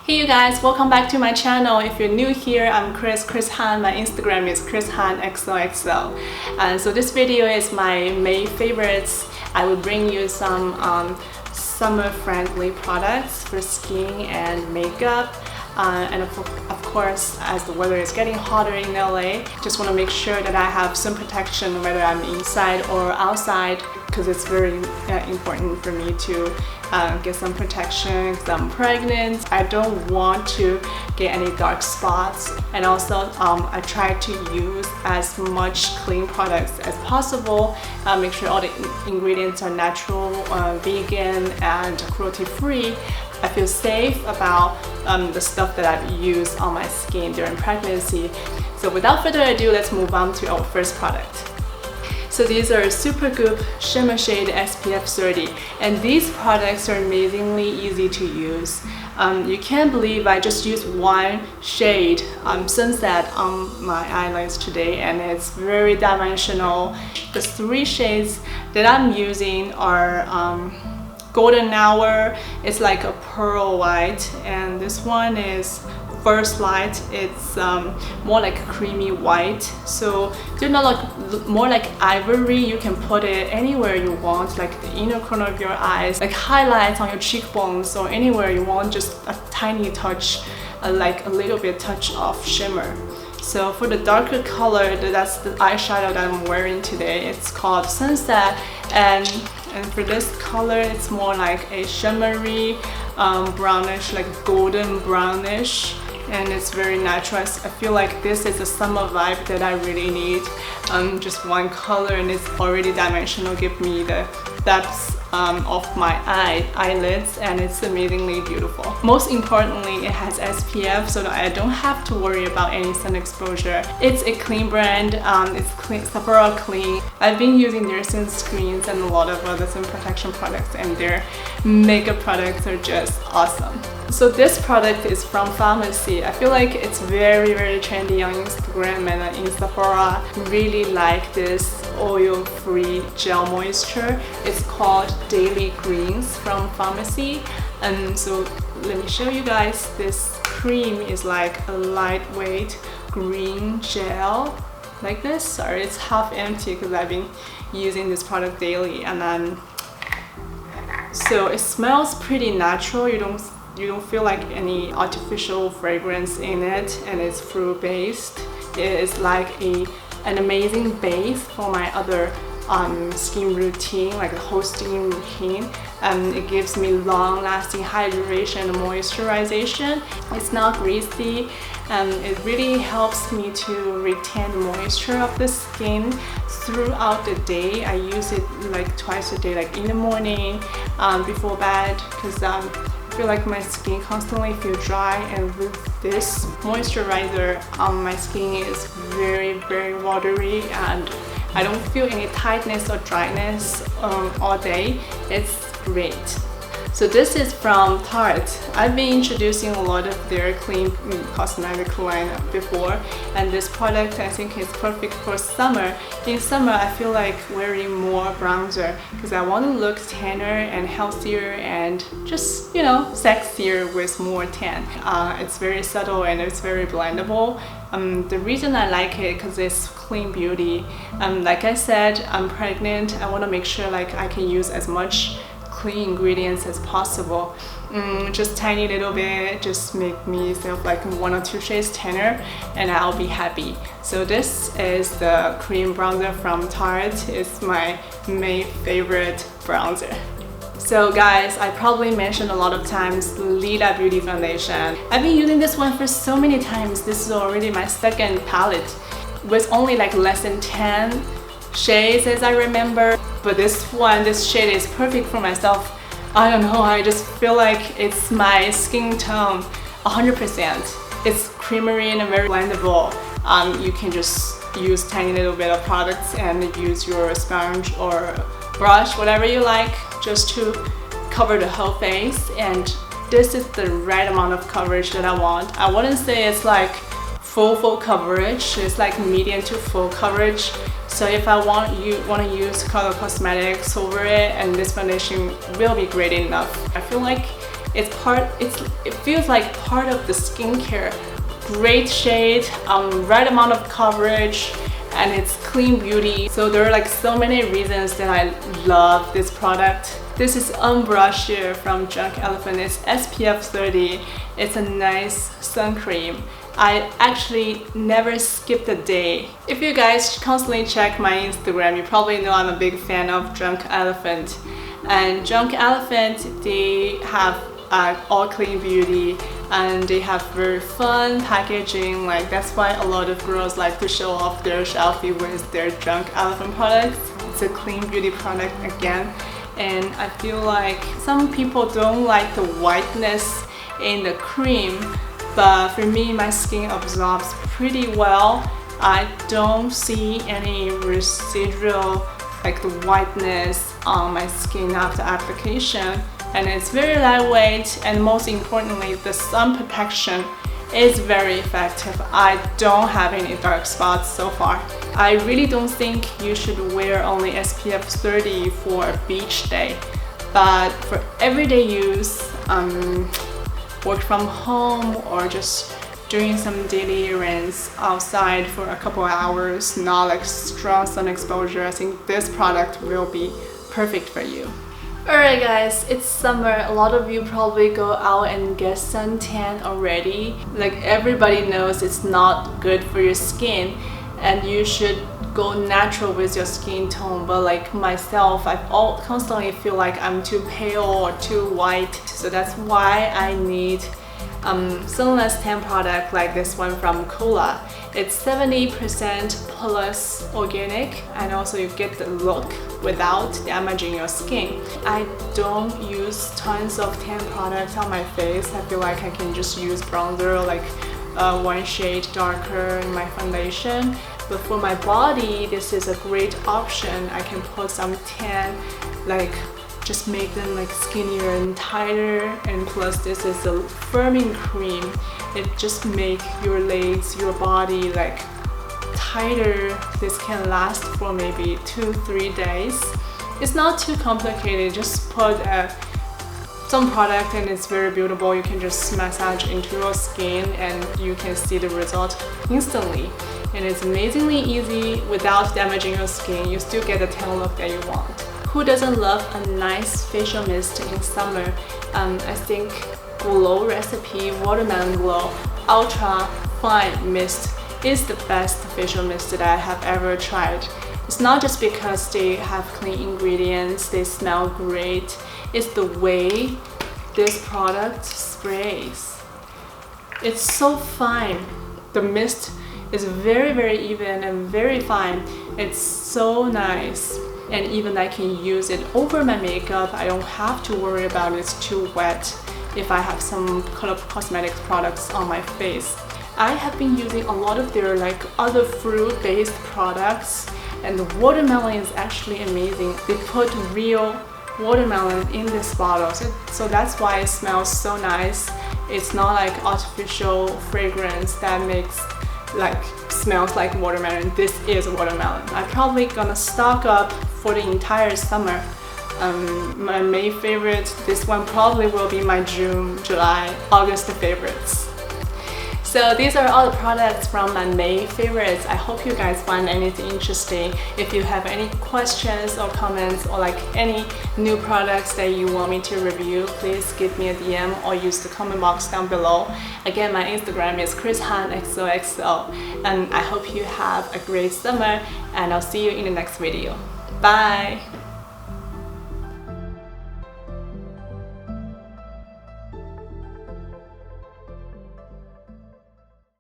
Hey you guys, welcome back to my channel. If you're new here, I'm Chris Han. My Instagram is ChrisHanXoxo. So this video is my May favorites. I will bring you some summer-friendly products for skin and makeup. And of course, as the weather is getting hotter in LA, just want to make sure that I have some protection whether I'm inside or outside, because it's very important for me to get some protection because I'm pregnant. I don't want to get any dark spots, and also I try to use as much clean products as possible. Make sure all the ingredients are natural, vegan, and cruelty-free. I feel safe about the stuff that I've used on my skin during pregnancy. So without further ado, let's move on to our first product. So these are Supergoop Shimmershade SPF 30, and these products are amazingly easy to use. You can't believe I just used one shade, Sunset, on my eyelids today, and it's very dimensional. The three shades that I'm using are Golden Hour, it's like a pearl white, and this one is First Light. It's more like a creamy white, so they're not like more like ivory. You can put it anywhere you want, like the inner corner of your eyes, like highlights on your cheekbones, or anywhere you want, just a tiny touch, like a little bit touch of shimmer. So for the darker color, that's the eyeshadow that I'm wearing today. It's called Sunset, and for this color, it's more like a shimmery brownish, like golden brownish, and it's very natural. I feel like this is a summer vibe that I really need. Just one color, and it's already dimensional, give me the depths of my eyelids, and it's amazingly beautiful. Most importantly, it has SPF, so that I don't have to worry about any sun exposure. It's a clean brand. It's clean, Sephora Clean. I've been using their sunscreens and a lot of other sun protection products, and their makeup products are just awesome. So this product is from Farmacy. I feel like it's very trendy on Instagram and in Sephora. Really like this oil-free gel moisture. It's called Daily Greens from Farmacy. And so let me show you guys. This cream is like a lightweight green gel like this. Sorry, it's half empty because I've been using this product daily. And then so it smells pretty natural. You don't feel like any artificial fragrance in it, and it's fruit based. It is like an amazing base for my other skin routine, like a whole skin routine. It gives me long-lasting hydration and moisturization. It's not greasy, and it really helps me to retain the moisture of the skin throughout the day. I use it like twice a day, like in the morning, before bed, because I feel like my skin constantly feels dry, and with this moisturizer, my skin is very watery, and I don't feel any tightness or dryness all day. It's great. So this is from Tarte. I've been introducing a lot of their clean cosmetic line before, and this product I think is perfect for summer. In summer, I feel like wearing more bronzer because I want to look tanner and healthier and just, you know, sexier with more tan. It's very subtle and it's very blendable. The reason I like it because it's clean beauty. Like I said, I'm pregnant. I want to make sure like I can use as much clean ingredients as possible. Just tiny little bit, just make myself like 1 or 2 shades tanner, and I'll be happy. So this is the cream bronzer from Tarte. It's my May favorite bronzer. So guys, I probably mentioned a lot of times Lilah Beauty Foundation. I've been using this one for so many times. This is already my second palette with only like less than 10 shades as I remember, but this shade is perfect for myself. I don't know, I just feel like it's my skin tone 100%. It's creamery and very blendable. You can just use tiny little bit of products and use your sponge or brush, whatever you like, just to cover the whole face, and this is the right amount of coverage that I want. I wouldn't say it's like full coverage, it's like medium to full coverage. So if I want to use color cosmetics over it, and this foundation will be great enough. I feel like it feels like part of the skincare. Great shade, right amount of coverage, and it's clean beauty. So there are like so many reasons that I love this product. This is Umbra sheer from Drunk Elephant. It's SPF 30. It's a nice sun cream. I actually never skipped a day. If you guys constantly check my Instagram, you probably know I'm a big fan of Drunk Elephant. And Drunk Elephant, they have all clean beauty, and they have very fun packaging. Like that's why a lot of girls like to show off their selfie with their Drunk Elephant products. It's a clean beauty product again, and I feel like some people don't like the whiteness in the cream, but for me, my skin absorbs pretty well. I don't see any residual like the whiteness on my skin after application, and it's very lightweight, and most importantly, the sun protection is very effective. I don't have any dark spots so far. I really don't think you should wear only SPF 30 for a beach day, but for everyday use, work from home or just doing some daily errands outside for a couple hours, not like strong sun exposure, I think this product will be perfect for you. Alright guys, it's summer. A lot of you probably go out and get suntan already. Like everybody knows it's not good for your skin and you should go natural with your skin tone, but like myself, I constantly feel like I'm too pale or too white, so that's why I need Sunless tan product like this one from Coola. It's 70% plus organic, and also you get the look without damaging your skin. I don't use tons of tan products on my face. I feel like I can just use bronzer, like one shade darker in my foundation. But for my body, this is a great option. I can put some tan, like just make them like skinnier and tighter, and plus this is a firming cream. It just makes your legs, your body like tighter. This can last for maybe 2-3 days. It's not too complicated, just put some product and it's very beautiful. You can just massage into your skin and you can see the result instantly. And it's amazingly easy without damaging your skin. You still get the tan look that you want. Who doesn't love a nice facial mist in summer? I think Glow Recipe Watermelon Glow Ultra Fine Mist is the best facial mist that I have ever tried. It's not just because they have clean ingredients, they smell great. It's the way this product sprays. It's so fine. The mist is very even and very fine. It's so nice. And even I can use it over my makeup. I don't have to worry about it's too wet if I have some color cosmetics products on my face. I have been using a lot of their like other fruit-based products, and the watermelon is actually amazing. They put real watermelon in this bottle, so that's why it smells so nice. It's not like artificial fragrance that makes like smells like watermelon. This is watermelon. I'm probably gonna stock up for the entire summer. My May favorite, this one probably will be my June, July, August favorites. So these are all the products from my May favorites. I hope you guys find anything interesting. If you have any questions or comments or like any new products that you want me to review, please give me a DM or use the comment box down below. Again, my Instagram is ChrisHanXoxo, and I hope you have a great summer, and I'll see you in the next video. Bye!